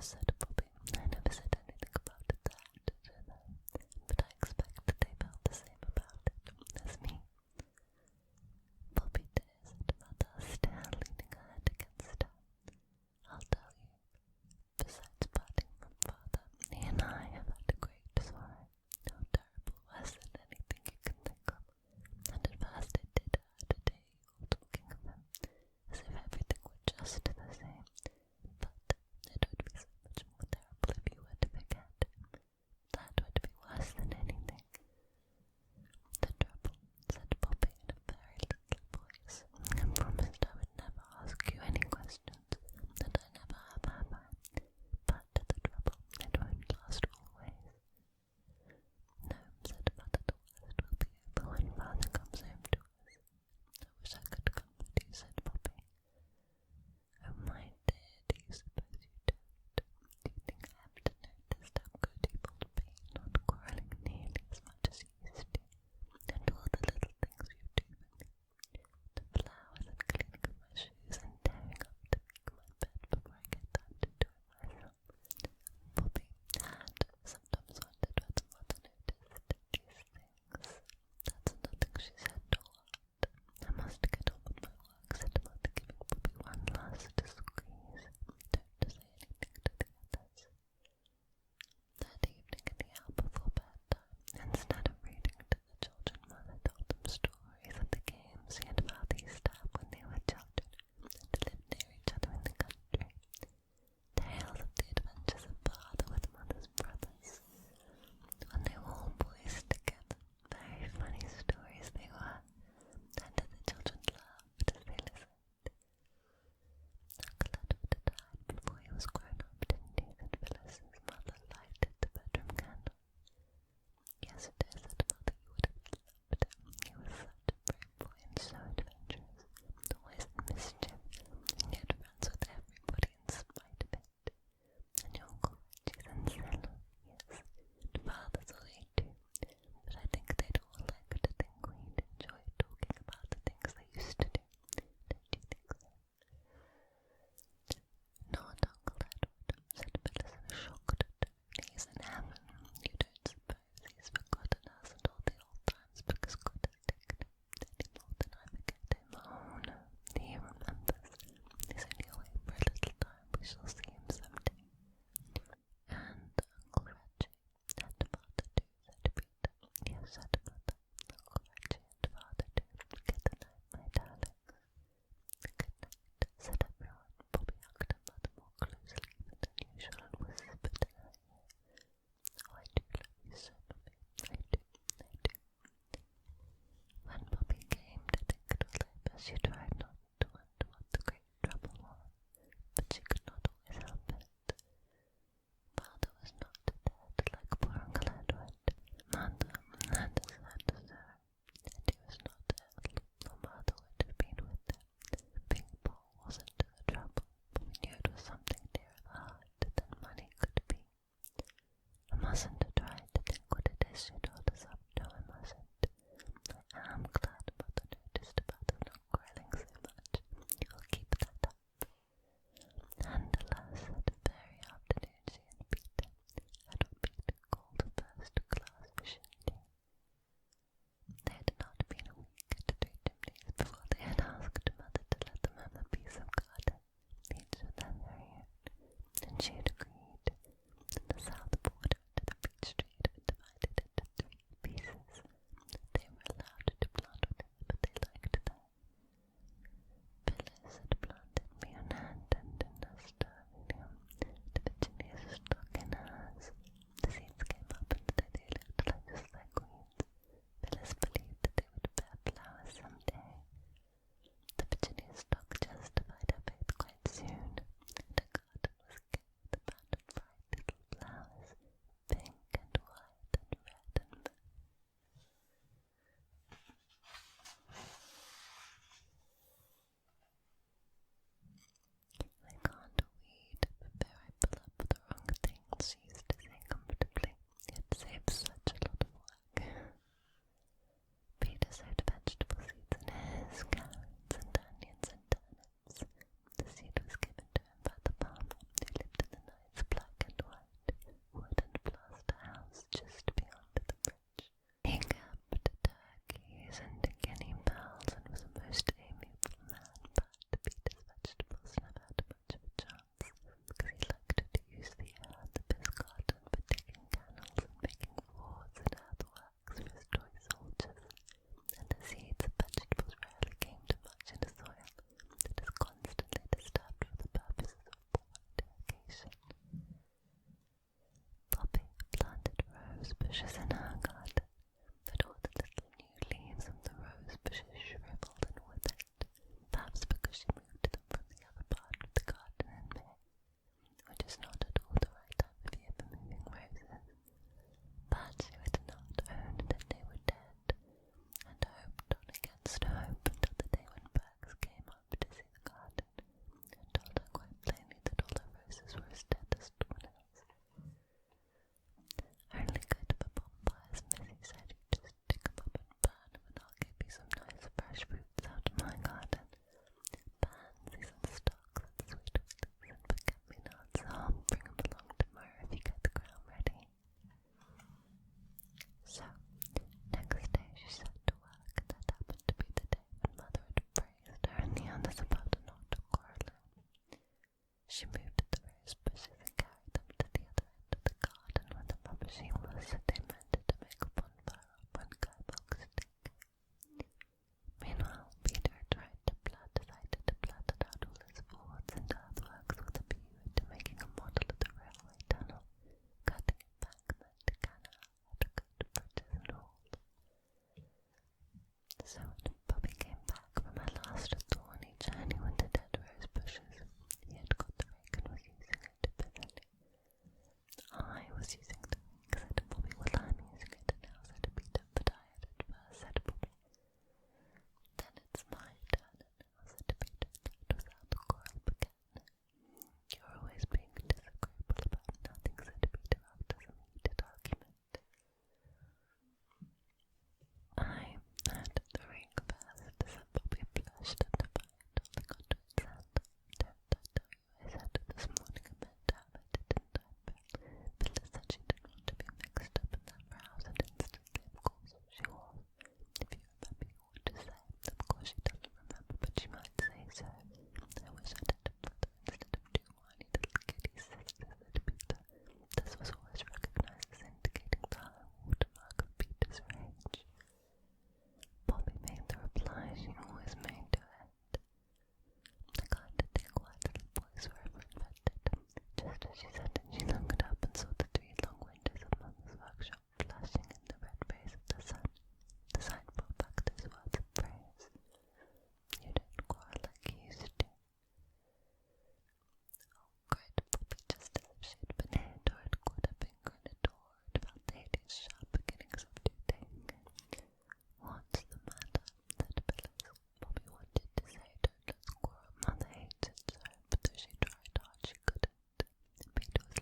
said Bobby. I never said anything about that to them, but I expect that they felt the same about it as me. Bobby dear, said Mother, still leaning her head against her. I'll tell you. Besides parting from Father, he and I have had a great sorrow. No terrible, worse than anything you can think of. And at first it did hurt a day all talking of him, as if everything were just the same. But it would be so much bushes in her garden, but all the little new leaves of the rose bushes shriveled and withered, perhaps because she moved them from the other part of the garden in May, which is not at all the right time of year for moving roses. But she would not own that they were dead, and hoped on against hope until the day when Bergs came up to see the garden, and told her quite plainly that all her roses were as dead as dominoes. Only good for bonfires, Missy said. You just dig 'em up and burn 'em, and I'll give you some nice fresh fruits out of my garden. Pansies and stocks and sweet violets and forget-me-nots. I'll bring 'em along tomorrow if you get the ground ready. So, next day she set to work. That happened to be the day when Mother had praised her and the others about not quarrelling. She moved the rose bushes and carried them to the other end of the garden where the rubbish was, that they meant to make a bonfire up on Guy stick. Meanwhile, Peter had tried to decided to plot out all his forts and earthworks with a view to making a model of the railway tunnel, cutting embankment to canal, adequate bridges and all. So when Bobby came back from her last thorny journey with the dead rose bushes, he had got the rake and was using it busily. I was using the rake, said Bobby. Well, I'm using it now, said Peter, but I had it first, said Bobby. Then it's my turn now, said Peter. That was how the quarrel began. You're always being disagreeable about nothing, said Peter after some heated argument. I had the rake first, said Bobby, flushed and defiant, holding on to its hand. Don't I tell you, I said this morning I meant to have it, didn't I, Bill? Bella said she didn't want to be mixed up in that rouse, and instantly, of course, she was. If you remember, you ought to say. Of course she doesn't remember, but she might say so. I wish I'd had a brother instead of two whiny little kitty sisters, said Peter. This was always recognized as indicating the high watermark of Peter's rage. Bobby made the reply she always made to it. The kind of thing why little boys were ever invented. Just as she said it, she looked up and saw the 3 long windows of Mother's workshop flashing in the red rays of the sun. The sight brought back those words of praise. You don't quarrel like you used to. Oh, cried Bobby, just as if she had been hit or had caught a finger in a door or had felt the hideous sharp beginnings of toothache. What's the matter? Said Bella. Bobby wanted to say, don't let's quarrel, Mother hates it so, but though she tried hard, she couldn't. Peter was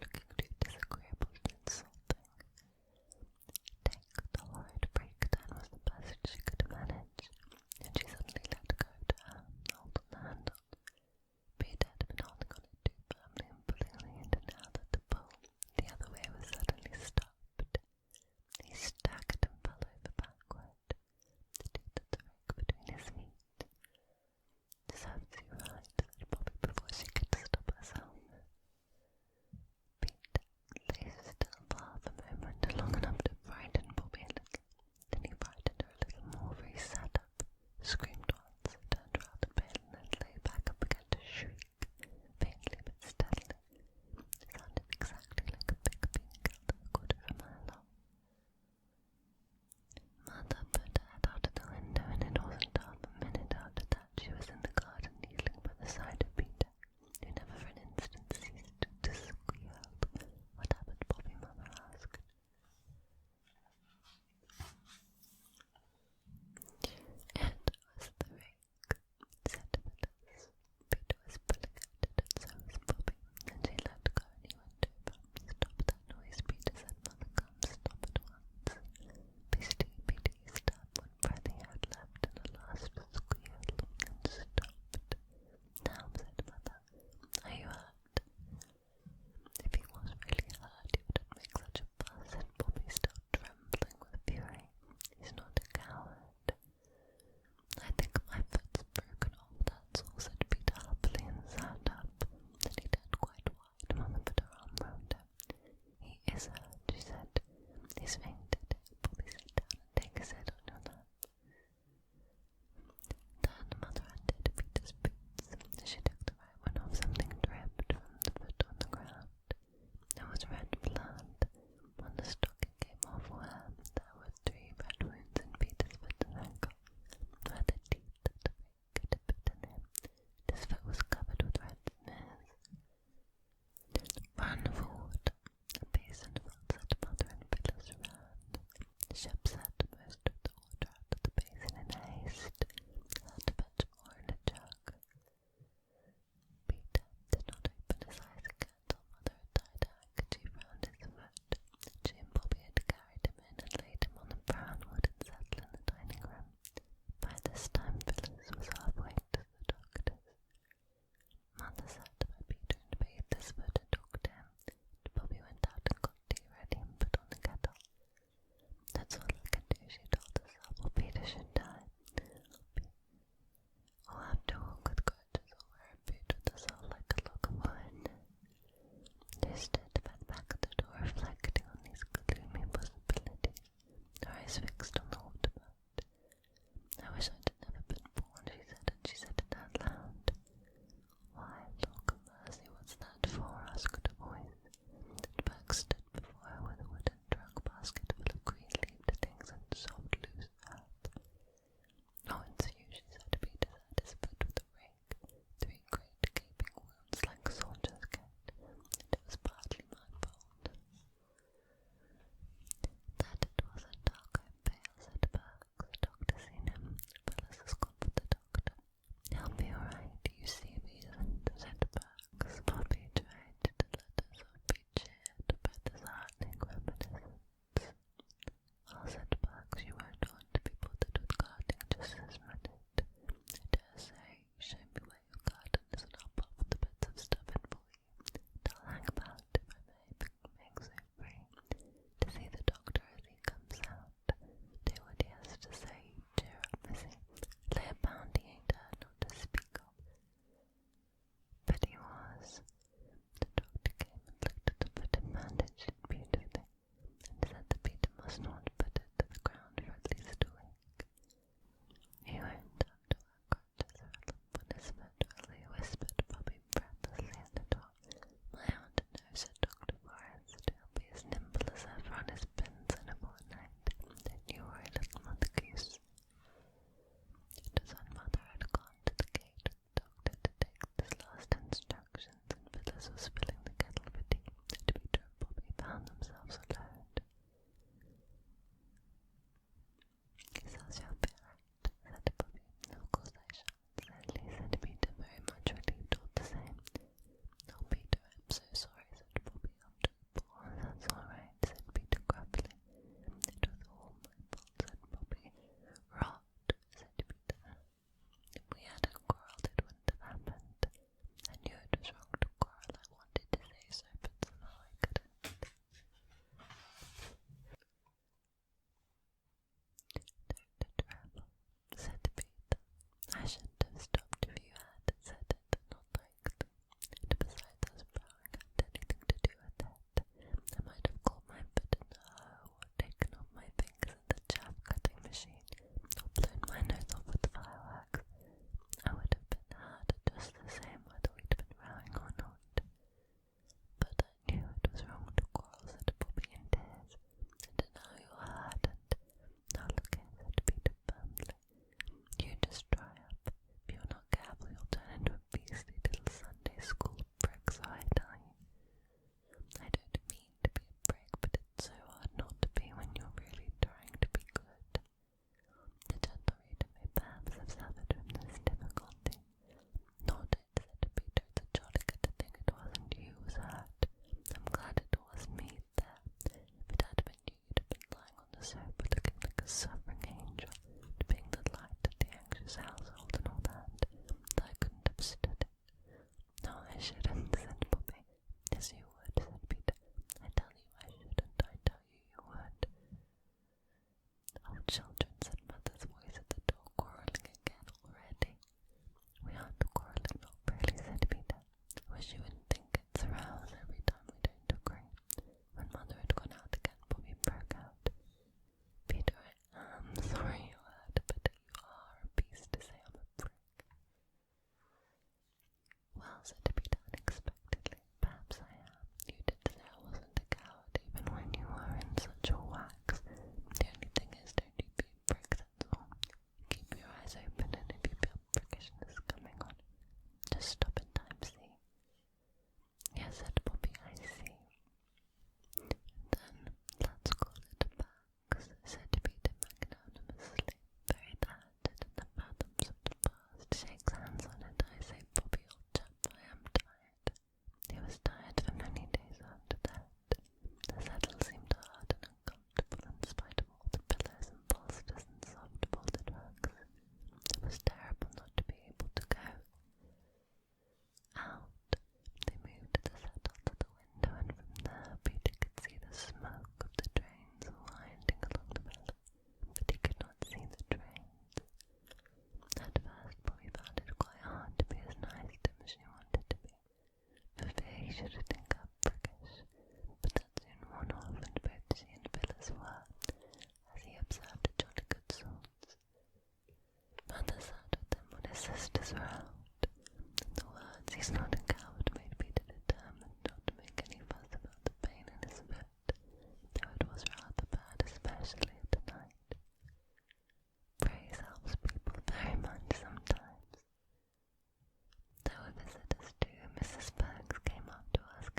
must not put it to the ground for at least a week. He went up to her crutches for a lump on his foot while he whispered Bobby breathlessly at the door. My aunt knows said Dr. Forrest. He'll be as nimble as ever on his pins in a fortnight. Don't you worry, little Mother Goose. It was when Mother had gone to the gate with the doctor to take his last instructions, and Phyllis was filling the kettle for tea, that Peter and Bobby found themselves alone. He says you'll be right, said Bobby. Of course I shall, sadly, said Peter, very much relieved all the same. Oh, Peter, I'm so sorry, said Bobby after a pause. That's all right, said Peter gruffly. It was all my fault, said Bobby. Rot, said Peter. If we hadn't quarrelled, it wouldn't have happened. I knew it was wrong to quarrel. I wanted to say so, but somehow I couldn't. Don't travel, said Peter. I shouldn't have stopped if you had said it, not liked. And besides, I was bowing had anything to do with it. I might have caught my foot in the hoe, or taken off my fingers in the chaff-cutting machine, or blown my nose off with fireworks. I would have been hurt just the same whether we'd been rowing or not. But I knew it was wrong to quarrel, said Bobby in tears. And now you're hurt, and now look here, said Peter firmly. You just dry up. If you're not careful, you'll turn into a beastly little Sunday school brick, so I tell you. I don't mean to be a brick, but it's so hard not to be when you're really trying to be good. The gentle reader may perhaps have suffered from this difficulty. Not it, said Peter. It's a jolly good thing it wasn't you who was hurt. I'm glad it was me there. If it had been you, you'd have been lying on the sofa looking like a suffering angel, and being the light of the anxious household and all that. But I couldn't have stood it. No, I shouldn't, said Bobby. Yes, you would, said Peter. I tell you I shouldn't. I tell you you would. Oh, children, said Mother's voice at the door, quarrelling again already. We aren't quarrelling, not really, said Peter. I wish you wouldn't think it's a rouse every time we don't agree. When Mother had gone out again, Bobby broke out. Peter, I'm sorry you heard, but you are a beast to say I'm a brick. Well, said Peter unexpectedly, perhaps I am. You did say I wasn't a coward, even when you were in such a wax. The only thing is, don't you be a brick, that's all. Keep your eyes open, and if you feel prickishness coming on, just stop in time, see? Yes, said Bobby, I see. Then let's call it a box, said Peter magnanimously. Bury the hatchet in the fathoms of the past. Shakes hands on it. I say, Bobby, old chap, I am tired. He was tired for many days after that. The saddle seemed hard and uncomfortable in spite of all the pillows and bolsters and soft folded rugs. It was terrible not to be able to go out. They moved the saddle to the window, and from there Peter could see the smoke of the trains winding along the valley, but he could not see the trains. At first Bobby found it quite hard to be as nice to him as she wanted to be, for fear he should think her prickish, but that soon worn off, and both she and Phyllis were, as he observed, jolly good sorts. Mother sat with them when his sisters were out. The words, he's not a coward, made Peter determined not to make any fuss about the pain in his foot, though it was rather bad, especially at the night. Praise helps people very much sometimes. There were visitors too. Mrs. Bergs came up to ask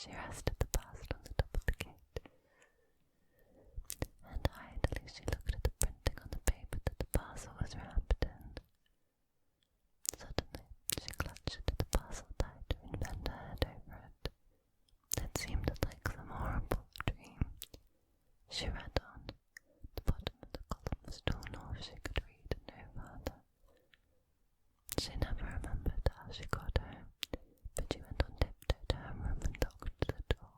She rested the parcel on the top of the gate, and idly she looked at the printing on the paper that the parcel was wrapped in. Suddenly she clutched at the parcel tighter and bent her head over it. It seemed like some horrible dream. She read on. The bottom of the column was torn off. She could read no further. She never remembered how she got home, but she went on tiptoe to her room and locked the door.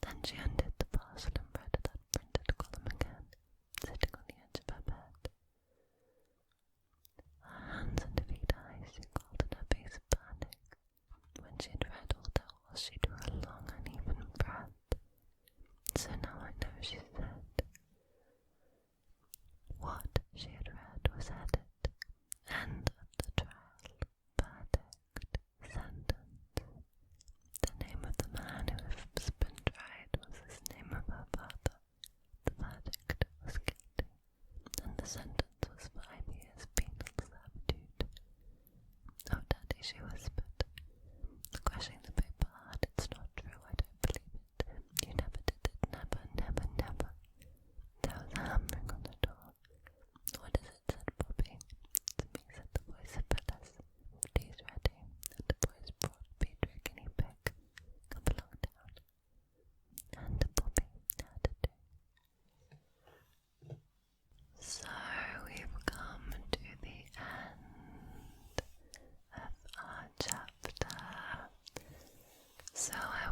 Then she undid the parcel and read that printed column again, sitting on the edge of her bed. Her hands and feet icy cold and her face burning. When she had read all that was, she drew a long uneven breath. So now I know, she said. What she had read was headed, End of the trial, verdict, sentence. The name of the man who has been tried was the name of her father. The verdict was guilty, and the sentence was 5 years penal servitude. Oh, Daddy, she whispered, crushing the paper hard. It's not true, I don't believe it. You never did it, never, never, never. There was a hammering on the door. What is it? Said Bobby. It's me, said the voice of Phyllis. Tea's ready, and the boys brought Peter a guinea pig. Come along down. And Bobby had to do. So we've come to the end of our chapter. So I